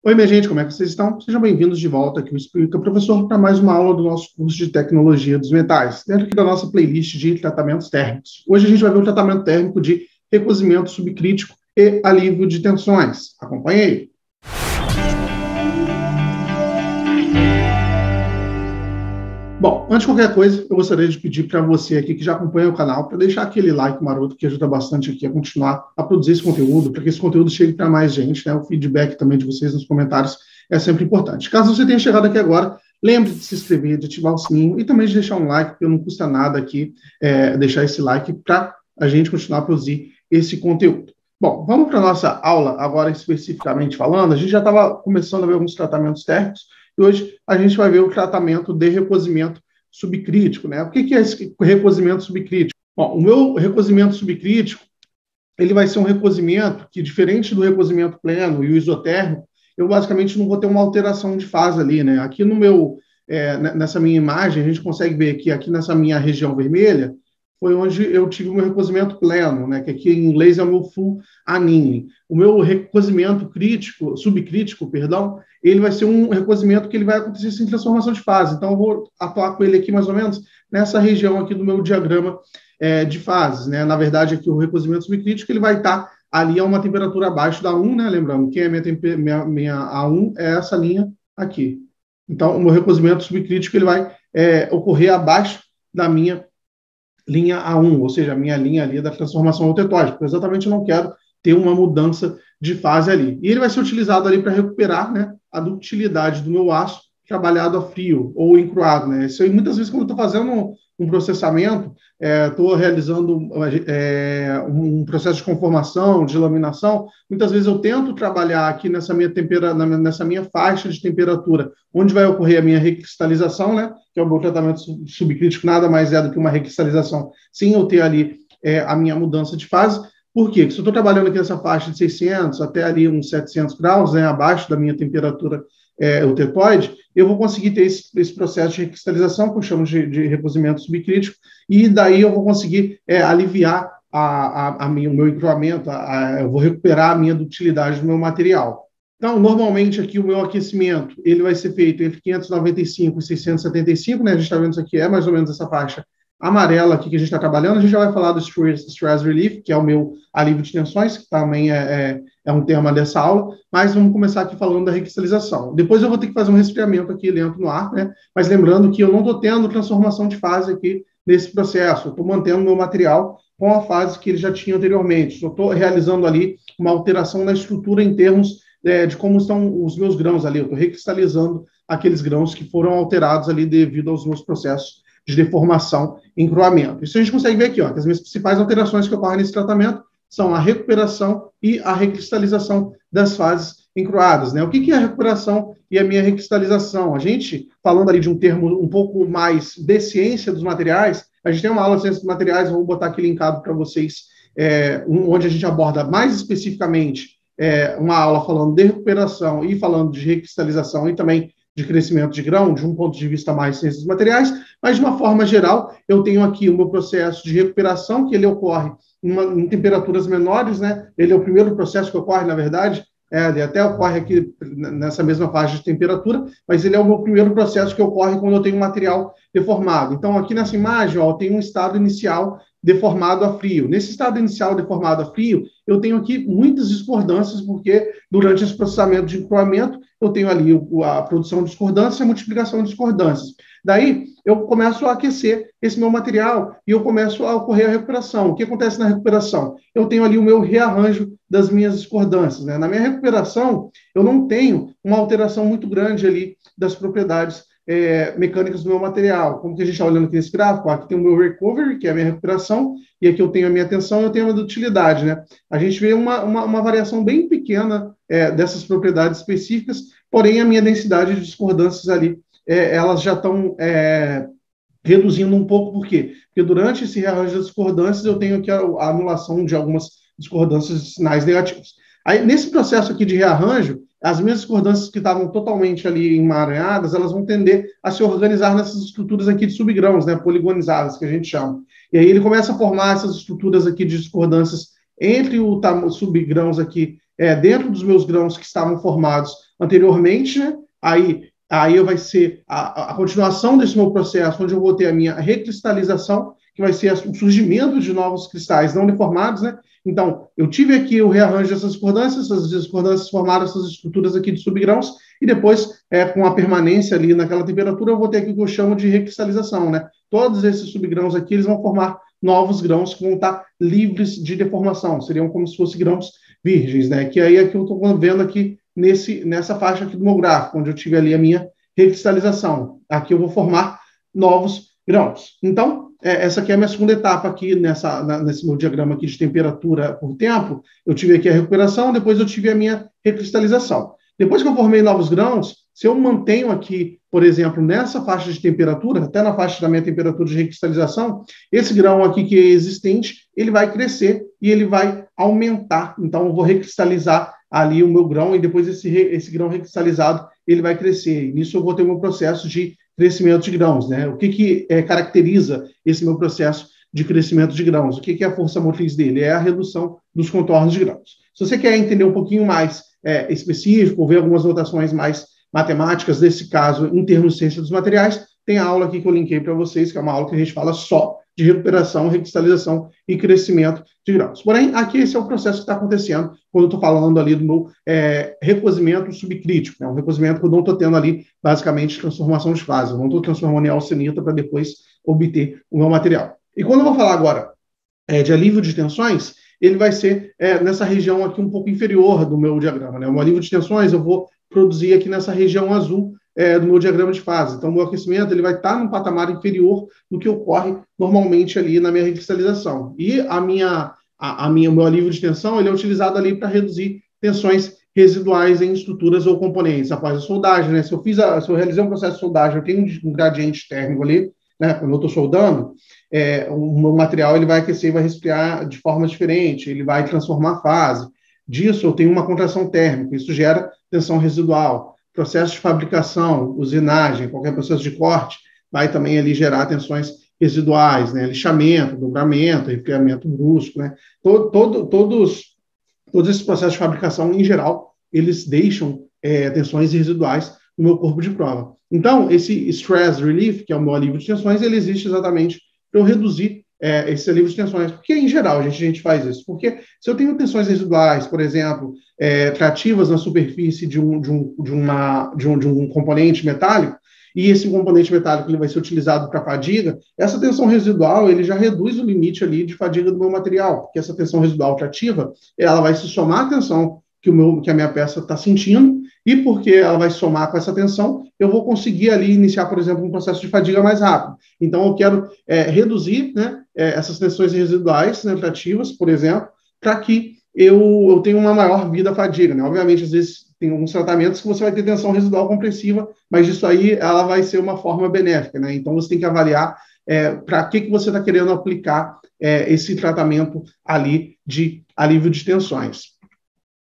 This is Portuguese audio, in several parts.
Oi, minha gente, como é que vocês estão? Sejam bem-vindos de volta aqui, o Explica Professor, para mais uma aula do nosso curso de Tecnologia dos Metais, dentro aqui da nossa playlist de tratamentos térmicos. Hoje a gente vai ver o tratamento térmico de recozimento subcrítico e alívio de tensões. Acompanhe aí. Bom, antes de qualquer coisa, eu gostaria de pedir para você aqui que já acompanha o canal, para deixar aquele like maroto que ajuda bastante aqui a continuar a produzir esse conteúdo, para que esse conteúdo chegue para mais gente, né? O feedback também de vocês nos comentários é sempre importante. Caso você tenha chegado aqui agora, lembre de se inscrever, de ativar o sininho e também de deixar um like, porque não custa nada aqui deixar esse like para a gente continuar a produzir esse conteúdo. Bom, vamos para a nossa aula agora especificamente falando. A gente já estava começando a ver alguns tratamentos térmicos, e hoje a gente vai ver o tratamento de recozimento subcrítico, né? O que é esse recozimento subcrítico? Bom, o meu recozimento subcrítico, ele vai ser um recozimento que, diferente do recozimento pleno e o isotérmico, eu basicamente não vou ter uma alteração de fase ali, né? Aqui no meu, nessa minha imagem, a gente consegue ver que aqui nessa minha região vermelha, foi onde eu tive o meu recozimento pleno, né, que aqui em inglês é o meu full annealing. O meu recozimento subcrítico, ele vai ser um recozimento que ele vai acontecer sem transformação de fase. Então, eu vou atuar com ele aqui mais ou menos nessa região aqui do meu diagrama de fases, né? Na verdade, aqui o recozimento subcrítico, ele vai estar ali a uma temperatura abaixo da 1, né? Lembrando que a minha A1 é essa linha aqui. Então, o meu recozimento subcrítico, ele vai ocorrer abaixo da minha linha A1, ou seja, a minha linha ali da transformação autetóide, porque exatamente eu não quero ter uma mudança de fase ali. E ele vai ser utilizado ali para recuperar, né, a ductilidade do meu aço trabalhado a frio ou encruado, né? Isso aí, muitas vezes, quando eu estou fazendo um processamento, estou realizando um processo de conformação, de laminação, muitas vezes eu tento trabalhar aqui nessa minha faixa de temperatura, onde vai ocorrer a minha recristalização, né, que é o meu tratamento subcrítico, nada mais é do que uma recristalização, sem eu ter ali a minha mudança de fase. Por quê? Porque se eu estou trabalhando aqui nessa faixa de 600 até ali uns 700 graus, né, abaixo da minha temperatura autetóide, eu vou conseguir ter esse processo de recristalização, que eu chamo de recozimento subcrítico, e daí eu vou conseguir aliviar o meu encruamento, eu vou recuperar a minha ductilidade do meu material. Então, normalmente aqui o meu aquecimento, ele vai ser feito entre 595 e 675, né? A gente está vendo isso aqui, é mais ou menos essa faixa amarela aqui que a gente está trabalhando. A gente já vai falar do stress relief, que é o meu alívio de tensões, que também é um tema dessa aula, mas vamos começar aqui falando da recristalização. Depois eu vou ter que fazer um resfriamento aqui dentro no ar, né? Mas lembrando que eu não estou tendo transformação de fase aqui nesse processo, eu estou mantendo meu material com a fase que ele já tinha anteriormente, só estou realizando ali uma alteração na estrutura em termos de como estão os meus grãos ali, eu estou recristalizando aqueles grãos que foram alterados ali devido aos meus processos de deformação e encruamento. Isso a gente consegue ver aqui, ó, que as minhas principais alterações que ocorrem nesse tratamento são a recuperação e a recristalização das fases encruadas, né? O que é a recuperação e a minha recristalização? A gente, falando ali de um termo um pouco mais de ciência dos materiais, a gente tem uma aula de ciência dos materiais, eu vou botar aqui linkado para vocês, onde a gente aborda mais especificamente uma aula falando de recuperação e falando de recristalização e também de crescimento de grão, de um ponto de vista mais ciência dos materiais, mas de uma forma geral, eu tenho aqui o meu processo de recuperação, que ele ocorre em temperaturas menores, né? Ele é o primeiro processo que ocorre, na verdade, ele até ocorre aqui nessa mesma faixa de temperatura, mas ele é o meu primeiro processo que ocorre quando eu tenho um material deformado. Então, aqui nessa imagem, ó, eu tenho um estado inicial deformado a frio. Nesse estado inicial deformado a frio, eu tenho aqui muitas discordâncias, porque durante esse processamento de encruamento, eu tenho ali a produção de discordâncias e a multiplicação de discordâncias. Daí, eu começo a aquecer esse meu material e eu começo a ocorrer a recuperação. O que acontece na recuperação? Eu tenho ali o meu rearranjo das minhas discordâncias, né? Na minha recuperação, eu não tenho uma alteração muito grande ali das propriedades mecânicas do meu material. Como que a gente está olhando aqui nesse gráfico, aqui tem o meu recovery, que é a minha recuperação, e aqui eu tenho a minha tensão e eu tenho a minha dutilidade, né? A gente vê uma variação bem pequena dessas propriedades específicas, porém a minha densidade de discordâncias ali, elas já estão reduzindo um pouco. Por quê? Porque durante esse rearranjo das discordâncias eu tenho aqui a anulação de algumas discordâncias de sinais negativos. Aí, nesse processo aqui de rearranjo, as minhas discordâncias que estavam totalmente ali emaranhadas, elas vão tender a se organizar nessas estruturas aqui de subgrãos, né, poligonizadas, que a gente chama. E aí ele começa a formar essas estruturas aqui de discordâncias entre os subgrãos aqui dentro dos meus grãos que estavam formados anteriormente, né? Aí vai ser a continuação desse meu processo, onde eu vou ter a minha recristalização, que vai ser o surgimento de novos cristais não uniformados, né? Então, eu tive aqui o rearranjo dessas discordâncias, essas discordâncias formaram essas estruturas aqui de subgrãos, e depois, com a permanência ali naquela temperatura, eu vou ter aqui o que eu chamo de recristalização, né? Todos esses subgrãos aqui, eles vão formar novos grãos que vão estar livres de deformação, seriam como se fossem grãos virgens, né? Que aí é que eu estou vendo aqui nessa faixa aqui do meu gráfico, onde eu tive ali a minha recristalização. Aqui eu vou formar novos grãos. Então, essa aqui é a minha segunda etapa aqui nesse meu diagrama aqui de temperatura por tempo. Eu tive aqui a recuperação, depois eu tive a minha recristalização. Depois que eu formei novos grãos, se eu mantenho aqui, por exemplo, nessa faixa de temperatura, até na faixa da minha temperatura de recristalização, esse grão aqui que é existente, ele vai crescer e ele vai aumentar. Então, eu vou recristalizar ali o meu grão e depois esse grão recristalizado, ele vai crescer. E nisso eu vou ter o meu processo de crescimento de grãos, né? O que caracteriza esse meu processo de crescimento de grãos? O que é a força motriz dele? É a redução dos contornos de grãos. Se você quer entender um pouquinho mais específico, ver algumas notações mais matemáticas desse caso em termos de ciência dos materiais, tem a aula aqui que eu linkei para vocês, que é uma aula que a gente fala só de recuperação, recristalização e crescimento de grãos. Porém, aqui esse é o processo que está acontecendo quando eu estou falando ali do meu recozimento subcrítico, né? Um recozimento que eu não estou tendo ali, basicamente, transformação de fase. Eu não estou transformando em alcenita para depois obter o meu material. E quando eu vou falar agora de alívio de tensões, ele vai ser nessa região aqui um pouco inferior do meu diagrama, né? O alívio de tensões eu vou produzir aqui nessa região azul do meu diagrama de fase. Então, o meu aquecimento ele vai estar num patamar inferior do que ocorre normalmente ali na minha recristalização. E o meu alívio de tensão ele é utilizado ali para reduzir tensões residuais em estruturas ou componentes após a soldagem, né? Se eu realizei um processo de soldagem, eu tenho um gradiente térmico ali, né? Quando eu estou soldando, o meu material ele vai aquecer e vai resfriar de forma diferente, ele vai transformar a fase. Disso, eu tenho uma contração térmica, isso gera tensão residual. Processo de fabricação, usinagem, qualquer processo de corte, vai também ali gerar tensões residuais, né? Lixamento, dobramento, resfriamento brusco, né? Todos esses processos de fabricação, em geral, eles deixam tensões residuais no meu corpo de prova. Então, esse stress relief, que é o meu alívio de tensões, ele existe exatamente para eu reduzir esse alívio de tensões. Porque, em geral, a gente faz isso. Porque se eu tenho tensões residuais, por exemplo, trativas na superfície de um componente metálico, e esse componente metálico ele vai ser utilizado para fadiga, essa tensão residual ele já reduz o limite ali de fadiga do meu material, porque essa tensão residual trativa, ela vai se somar à tensão que a minha peça está sentindo, e porque ela vai somar com essa tensão, eu vou conseguir ali iniciar, por exemplo, um processo de fadiga mais rápido. Então, eu quero reduzir, né, essas tensões residuais, né, trativas, por exemplo, para que eu tenha uma maior vida fadiga, né? Obviamente, às vezes, tem alguns tratamentos que você vai ter tensão residual compressiva, mas isso aí, ela vai ser uma forma benéfica, né? Então, você tem que avaliar para que você está querendo aplicar esse tratamento ali de alívio de tensões.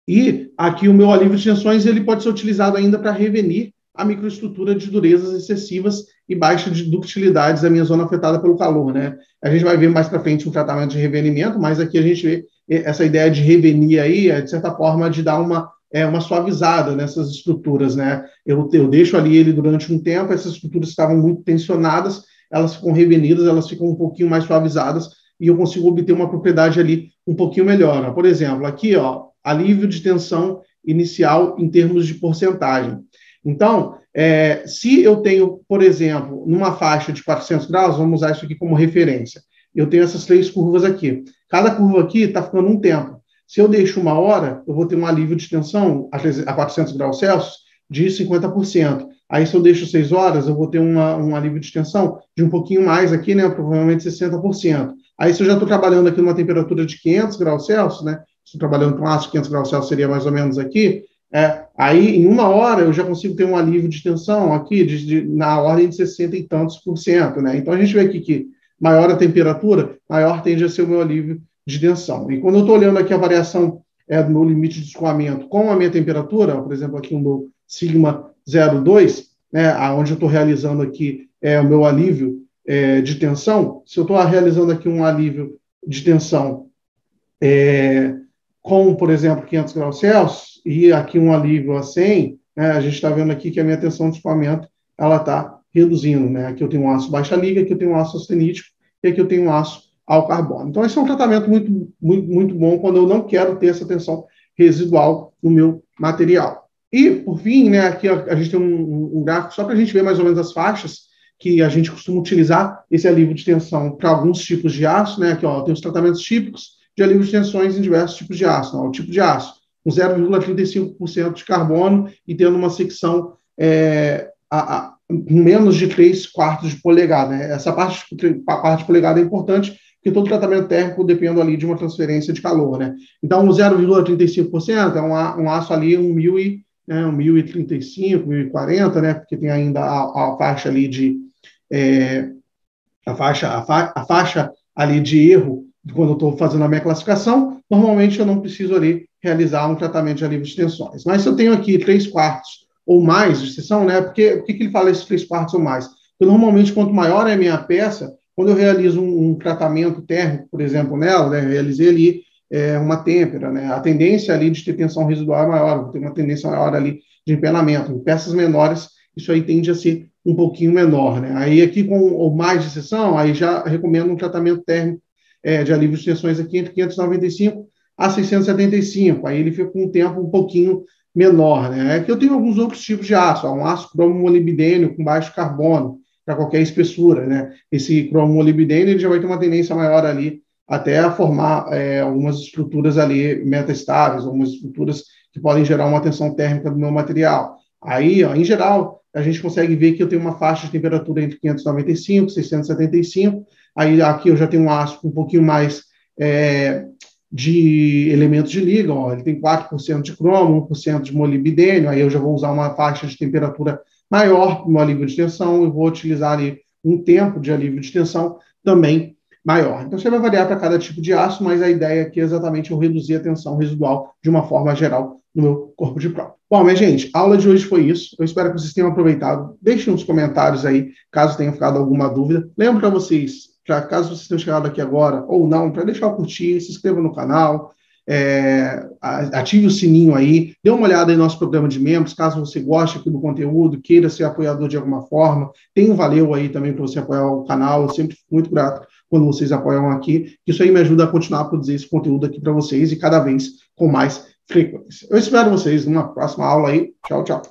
E aqui o meu alívio de tensões ele pode ser utilizado ainda para revenir a microestrutura de durezas excessivas e baixa de ductilidades da minha zona afetada pelo calor, né? A gente vai ver mais para frente um tratamento de revenimento, mas aqui a gente vê essa ideia de revenir aí, de certa forma, de dar uma suavizada nessas estruturas, né? Eu deixo ali ele durante um tempo, essas estruturas estavam muito tensionadas, elas ficam revenidas, elas ficam um pouquinho mais suavizadas e eu consigo obter uma propriedade ali um pouquinho melhor, né? Por exemplo, aqui, ó, alívio de tensão inicial em termos de porcentagem. Então, se eu tenho, por exemplo, numa faixa de 400 graus, vamos usar isso aqui como referência, eu tenho essas 3 curvas aqui. Cada curva aqui está ficando um tempo. Se eu deixo 1 hora, eu vou ter um alívio de tensão a 400 graus Celsius de 50%. Aí, se eu deixo 6 horas, eu vou ter um alívio de tensão de um pouquinho mais aqui, né, provavelmente 60%. Aí, se eu já estou trabalhando aqui numa temperatura de 500 graus Celsius, né, estou trabalhando com aço, 500 graus Celsius seria mais ou menos aqui, aí em 1 hora eu já consigo ter um alívio de tensão aqui na ordem de 60 e tantos %, né? Então a gente vê aqui que maior a temperatura, maior tende a ser o meu alívio de tensão. E quando eu estou olhando aqui a variação do meu limite de escoamento com a minha temperatura, por exemplo, aqui o meu sigma 0,2, né, onde eu estou realizando aqui o meu alívio de tensão, se eu estou realizando aqui um alívio de tensão com, por exemplo, 500 graus Celsius, e aqui um alívio a 100, né, a gente está vendo aqui que a minha tensão de escoamento ela está reduzindo. Né? Aqui eu tenho um ácido baixa liga, aqui eu tenho um ácido austenítico, e aqui eu tenho um ácido ao carbono. Então, esse é um tratamento muito bom quando eu não quero ter essa tensão residual no meu material. E, por fim, né, aqui a gente tem um gráfico só para a gente ver mais ou menos as faixas que a gente costuma utilizar esse alívio de tensão para alguns tipos de aço. Né? Aqui, ó, tem os tratamentos típicos de alívio de tensões em diversos tipos de aço. Ó, o tipo de aço, com 0,35% de carbono e tendo uma secção com menos de 3/4 de polegada. Né? Essa parte de polegada é importante, porque todo tratamento térmico depende ali de uma transferência de calor. Né? Então, o 0,35% é um aço ali, 1035, 1040, né? Porque tem ainda a faixa ali de a faixa ali de erro quando eu estou fazendo a minha classificação. Normalmente eu não preciso ali realizar um tratamento de alívio de tensões. Mas se eu tenho aqui 3/4 ou mais de seção, né? Por que ele fala esses 3/4 ou mais? Porque normalmente quanto maior é a minha peça, quando eu realizo um tratamento térmico, por exemplo, nela, né? Eu realizei ali uma têmpera, né? A tendência ali de ter tensão residual é maior, vou ter uma tendência maior ali de empenamento. Em peças menores, isso aí tende a ser um pouquinho menor, né? Aí aqui com ou mais de seção, aí já recomendo um tratamento térmico de alívio de tensões aqui entre 595 a 675, aí ele fica com um tempo um pouquinho menor, né? Aqui eu tenho alguns outros tipos de aço, um aço cromo-molibdênio com baixo carbono, para qualquer espessura, né? Esse cromo-molibdênio ele já vai ter uma tendência maior ali até a formar algumas estruturas ali metastáveis, algumas estruturas que podem gerar uma tensão térmica do meu material. Aí, ó, em geral, a gente consegue ver que eu tenho uma faixa de temperatura entre 595 e 675. Aí, aqui eu já tenho um aço com um pouquinho mais de elementos de liga. Ó, ele tem 4% de cromo, 1% de molibdênio. Aí eu já vou usar uma faixa de temperatura maior no alívio de tensão. Eu vou utilizar ali um tempo de alívio de tensão também maior. Então, você vai variar para cada tipo de aço, mas a ideia aqui é exatamente eu reduzir a tensão residual de uma forma geral no meu corpo de prova. Bom, minha gente, a aula de hoje foi isso. Eu espero que vocês tenham aproveitado. Deixem nos comentários aí, caso tenha ficado alguma dúvida. Lembro para vocês, caso vocês tenham chegado aqui agora ou não, para deixar o curtir, se inscreva no canal, ative o sininho aí, dê uma olhada em nosso programa de membros, caso você goste aqui do conteúdo, queira ser apoiador de alguma forma. Tem um valeu aí também para você apoiar o canal. Eu sempre fico muito grato quando vocês apoiam aqui. Isso aí me ajuda a continuar a produzir esse conteúdo aqui para vocês e cada vez com mais frequência. Eu espero vocês numa próxima aula aí. Tchau, tchau.